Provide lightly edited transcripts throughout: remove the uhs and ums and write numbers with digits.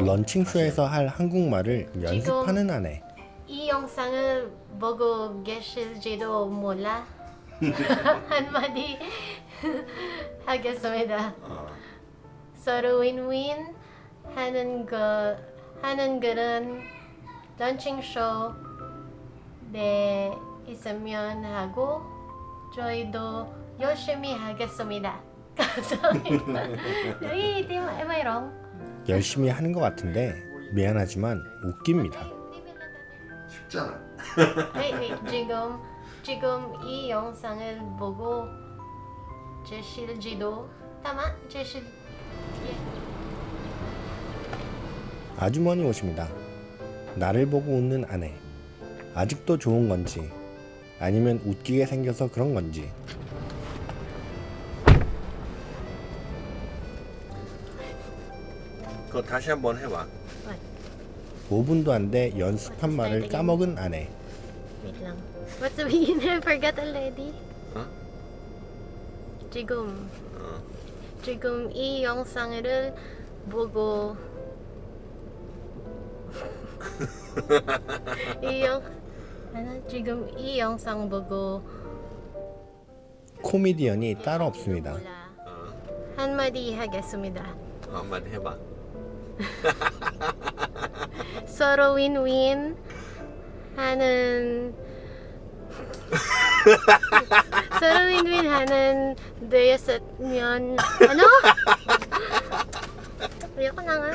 런칭쇼에서 할 한국말을 연습하는 아내. 이 영상을 보고 계실지도 몰라. 한마디 하겠습니다. 서로 윈윈 하는 그런 런칭쇼 네 있으면 하고 저희도 열심히 하겠습니다. 감사합니다. Am I wrong? 열심히 하는 것 같은데 미안하지만 웃깁니다. 쉽잖아. 지금 이 영상을 보고 계실지도 아주머니 오십니다. 나를 보고 웃는 아내. 아직도 좋은 건지 아니면 웃기게 생겨서 그런 건지. 그거 다시 한번 해봐. 5분도 안 돼 연습한 말을 까먹은 아내. Wait lang. What's the beginning? I forgot already. 어? 지금 이 영상을 보고 지금 이 영상 보고 코미디언이 따로 없습니다. 한마디 하겠습니다. 한마디 해봐. 서로 윈윈 하는 서로 윈윈 하는 되었으면 ayoko na nga.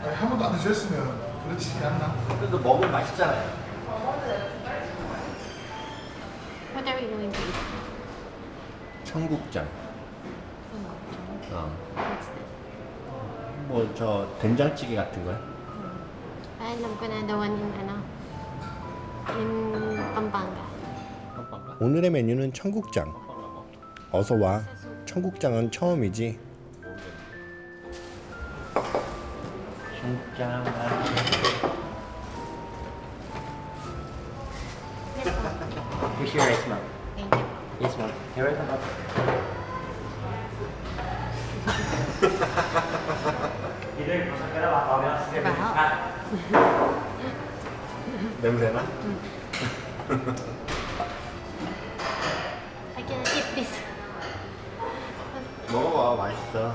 한 번도 안 드셨으면 그렇지 않나? 그래도 먹으면 맛있잖아요. What are we going to eat? 청국장. What's that? 뭐 저 된장찌개 같은 거요? Alam ko na the one in Pampanga. 오늘의 메뉴는 청국장. 어서 와. 청국장은 처음이지. 진짜. Here's your rice, ma'am. Thank you. Yes, ma'am. You're welcome, ma'am. 냄새나? I cannot eat this. 먹어봐, 맛있어.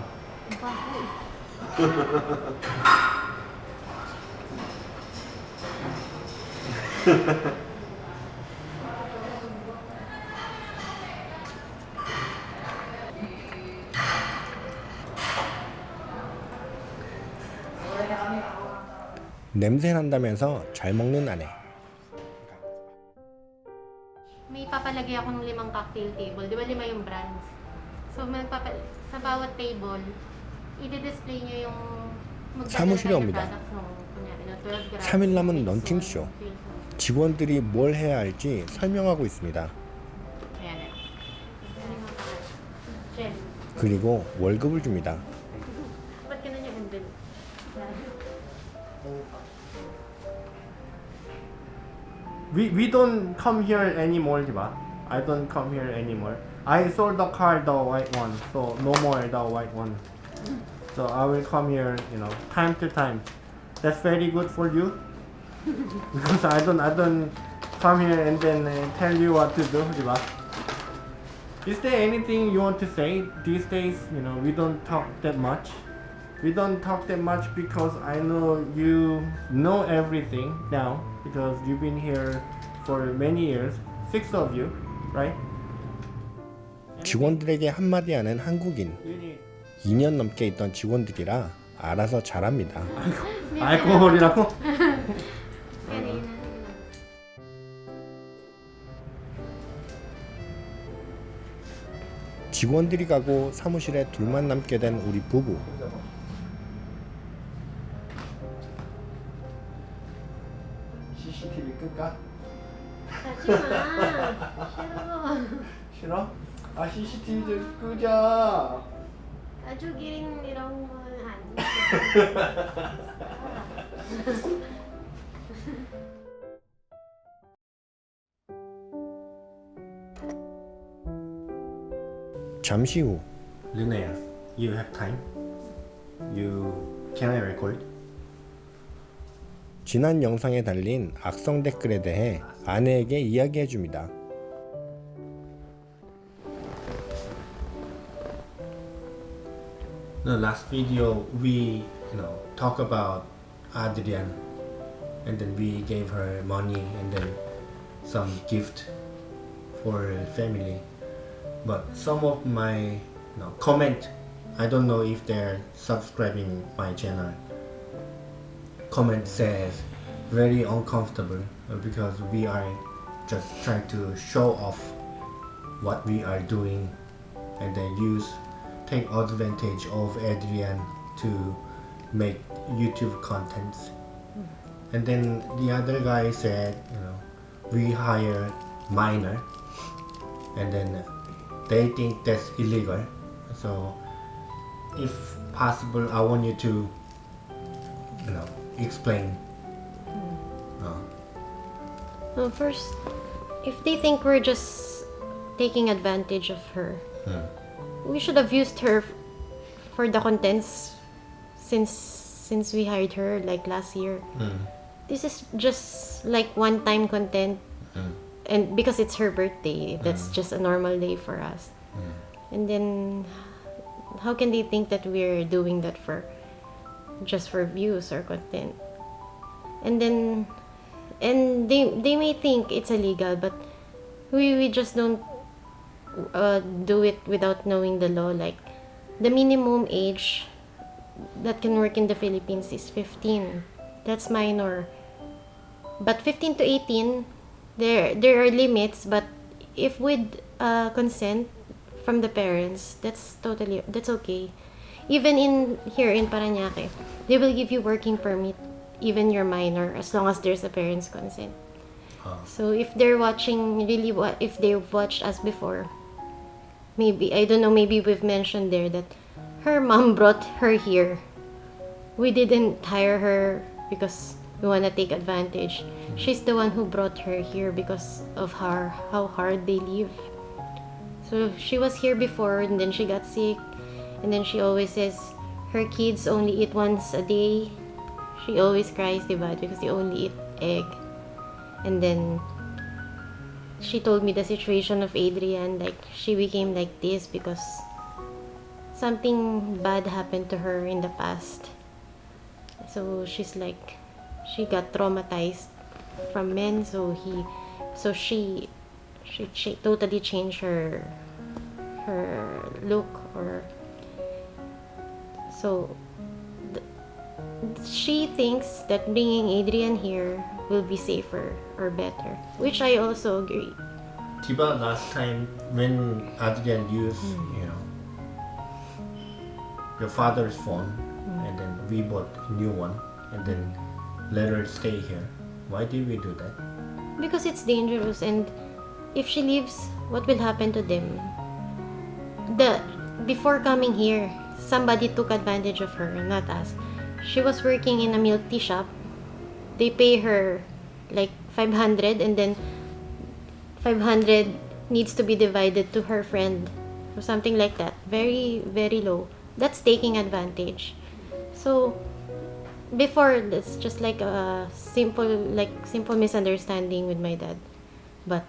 냄새 난다면서 잘 먹는 아내. May papalagay akong 5 cocktail table. Di ba 5 yung brands? So, sa bawat table, i-display nyo yung 사무실에 옵니다. 3일 남은 런칭쇼. 직원들이 뭘 해야 할지 설명하고 있습니다. 그리고 월급을 줍니다. Ba't ganun yung envelope? We don't come here anymore, diba? I don't come here anymore. I sold the car, the white one, so no more the white one. So I will come here, time to time. That's very good for you, because I don't come here and then tell you what to do, diba? Is there anything you want to say these days? We don't talk that much. We don't talk that much because I know you know everything now because you've been here for many years. 6 of you, right? 직원들에게 한마디 하는 한국인. 2년 넘게 있던 직원들이라 알아서 잘합니다. 알코올이라고? 직원들이 가고 사무실에 둘만 남게 된 우리 부부. CCTV 끌까? 하지마. 싫어? 아 CCTV 좀 끄자. 가족이랑 이런 건 안 돼. 잠시 후 Linnea, you have time? Can I record? 지난 영상에 달린 악성 댓글에 대해 아내에게 이야기해줍니다. The last video we talk about Adrian, and then we gave her money and then some gift for family. But some of my comment, I don't know if they're subscribing my channel. Comment says very uncomfortable because we are just trying to show off what we are doing, and then take advantage of Adrian to make YouTube contents. And then the other guy said, we hire minor, and then they think that's illegal. So if possible, I want you to explain. Well, first, if they think we're just taking advantage of her, we should have used her for the contents since we hired her like last year. This is just like one-time content, and because it's her birthday, that's just a normal day for us. And then, how can they think that we're doing that just for views or content? And they may think it's illegal, but we just don't do it without knowing the law. Like, the minimum age that can work in the Philippines is 15. That's minor. But 15 to 18, there are limits, but if with consent from the parents, that's okay. Even here in Parañaque, they will give you working permit, even you're minor, as long as there's a parent's consent. So if they're watching, if they've watched us before, maybe, I don't know, maybe we've mentioned there that her mom brought her here. We didn't hire her because we want to take advantage. She's the one who brought her here because of how hard they live. So she was here before, and then she got sick, and then she always says her kids only eat once a day. She always cries, diba, because they only eat egg. And then she told me the situation of Adrian, like she became like this because something bad happened to her in the past. So she's like, she got traumatized from men, so she totally changed her look, or so she thinks that bringing Adrian here will be safer or better, which I also agree. Tiba, last time when Adrian used your father's phone, and then we bought a new one, and then let her stay here. Why did we do that? Because it's dangerous, and if she leaves, what will happen to them? Before coming here, somebody took advantage of her, not us. She was working in a milk tea shop. They pay her like 500, and then 500 needs to be divided to her friend or something like that. Very, very low. That's taking advantage. So before, that's just like a simple misunderstanding with my dad. But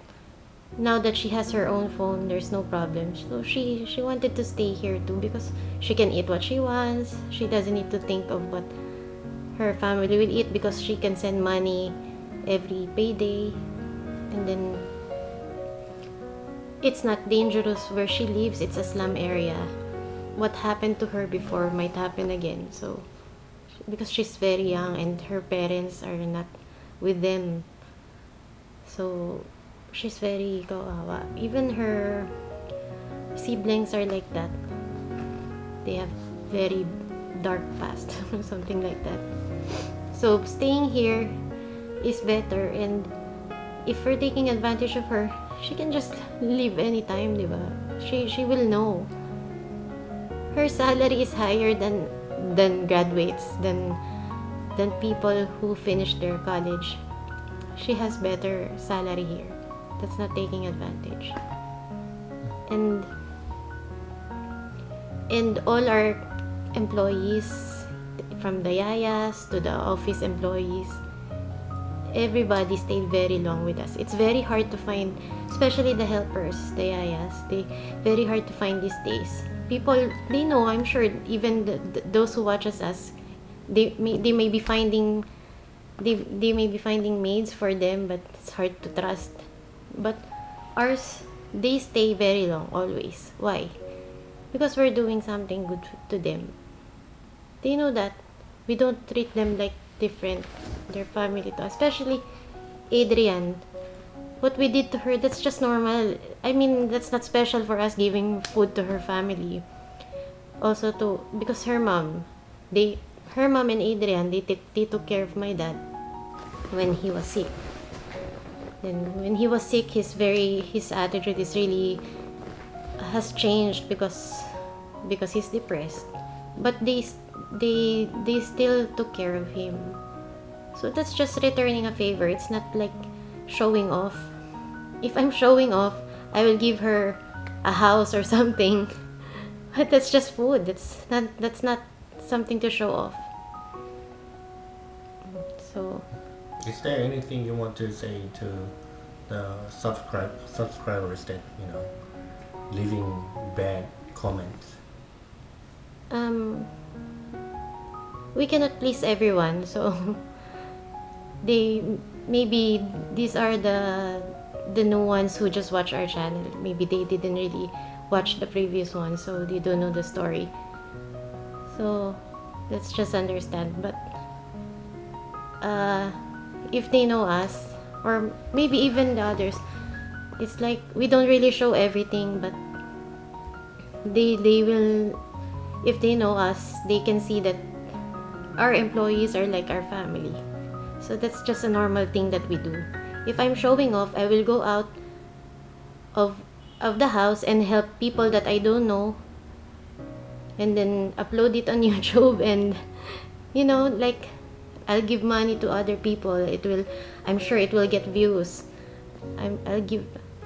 now that she has her own phone, there's no problem. So she wanted to stay here too because she can eat what she wants. She doesn't need to think of what her family will eat because she can send money every payday. And then it's not dangerous where she lives. It's a slum area. What happened to her before might happen again. So because she's very young and her parents are not with them, so she's very kawawa. Even her siblings are like that. They have very dark past or something like that. So staying here is better, and if we're taking advantage of her, she can just leave anytime, diba? She will know. Her salary is higher than graduates, than people who finished their college. She has better salary here. That's not taking advantage. And And all our employees, from the yayas to the office employees, everybody stayed very long with us. It's very hard to find, especially the helpers, the yayas. They very hard to find these days. People, they know, I'm sure, even those who watches us, they may be finding maids for them, but it's hard to trust. But ours, they stay very long always. Why? Because we're doing something good to them. They know that we don't treat them like different, their family to us. Especially Adrian. What we did to her, that's just normal. I mean, that's not special for us giving food to her family. Also because her mom and Adrian, they took care of my dad when he was sick. Then when he was sick, his attitude is really has changed because he's depressed. But they still took care of him. So that's just returning a favor. It's not like showing off. If I'm showing off, I will give her a house or something. But that's just food. That's not something to show off. So, Is there anything you want to say to the subscribers that leaving bad comments? we cannot please everyone, so maybe these are the new ones who just watch our channel. Maybe they didn't really watch the previous one, so they don't know the story. So let's just understand. But if they know us, or maybe even the others, it's like we don't really show everything, but they will, if they know us, they can see that our employees are like our family. So that's just a normal thing that we do. If I'm showing off, I will go out of the house and help people that I don't know, and then upload it on YouTube, and like I'll give money to other people. I'm sure it will get views.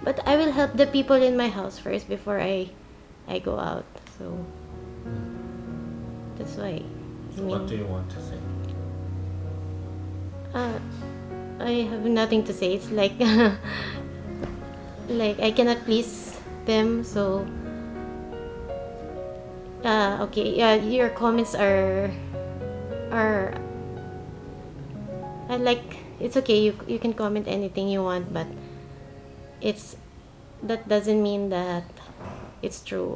But I will help the people in my house first before I go out. So that's why. What do you want to say? I have nothing to say. It's like like I cannot please them. So okay, yeah, your comments are like, it's okay. You can comment anything you want, but that doesn't mean that it's true,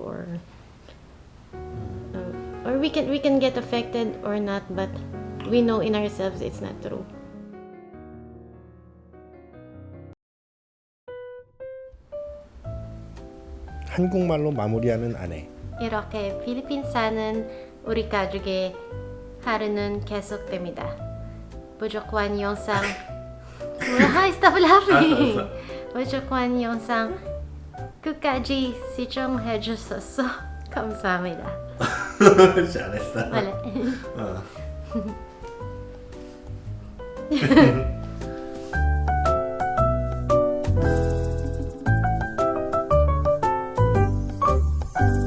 or we can get affected or not, but we know in ourselves it's not true. 한국말로 마무리하는 아내. 이렇게 필리핀 사는 우리 가족의 하루는 계속됩니다. 부족한 영상 stop laughing. 부족한 영상 끝까지 시청해주셔서 감사합니다. 잘했어. 원래.